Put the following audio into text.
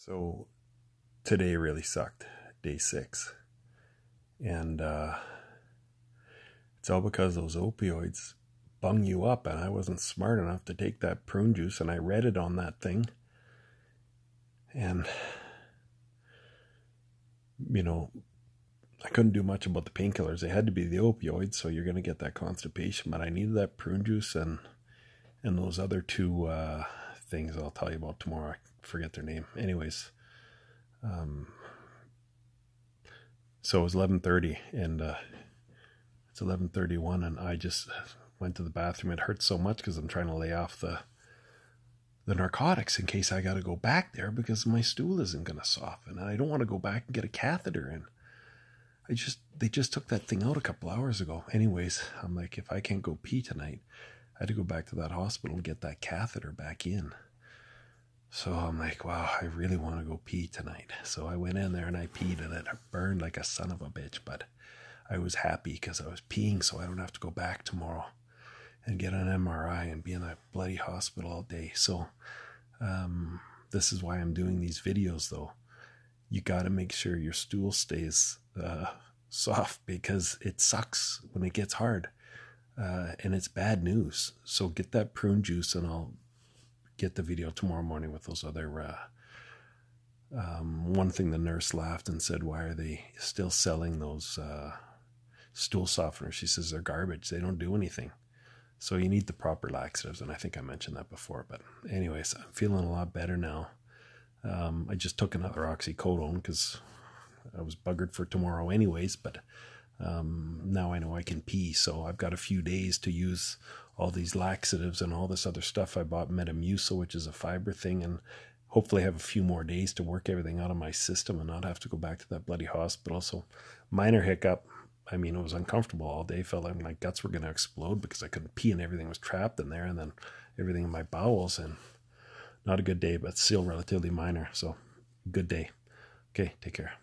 So today really sucked, day 6. And it's all because those opioids bung you up, and I wasn't smart enough to take that prune juice, and I read it on that thing. And, you know, I couldn't do much about the painkillers. They had to be the opioids, so you're going to get that constipation. But I needed that prune juice and those other two things I'll tell you about tomorrow. I forget their name. Anyways, so it was 11:30, and it's 11:31, and I just went to the bathroom. It hurts so much because I'm trying to lay off the narcotics in case I got to go back there because my stool isn't going to soften, and I don't want to go back and get a catheter in. They just took that thing out a couple hours ago. Anyways, I'm like, if I can't go pee tonight, I had to go back to that hospital and get that catheter back in. So I'm like, wow, I really want to go pee tonight. So I went in there and I peed, and it burned like a son of a bitch, but I was happy because I was peeing so I don't have to go back tomorrow and get an MRI and be in that bloody hospital all day. So this is why I'm doing these videos, though. You got to make sure your stool stays soft, because it sucks when it gets hard, and it's bad news. So get that prune juice, and I'll get the video tomorrow morning with those other one thing. The nurse laughed and said, why are they still selling those stool softeners? She says they're garbage, they don't do anything. So you need the proper laxatives, and I think I mentioned that before. But anyways, I'm feeling a lot better now. I just took another oxycodone because I was buggered for tomorrow anyways, but now I know I can pee. So I've got a few days to use all these laxatives and all this other stuff. I bought Metamucil, which is a fiber thing, and hopefully have a few more days to work everything out of my system and not have to go back to that bloody hospital. So minor hiccup. I mean, it was uncomfortable all day. Felt like my guts were going to explode because I couldn't pee and everything was trapped in there, and then everything in my bowels, and not a good day, but still relatively minor. So good day. Okay, take care.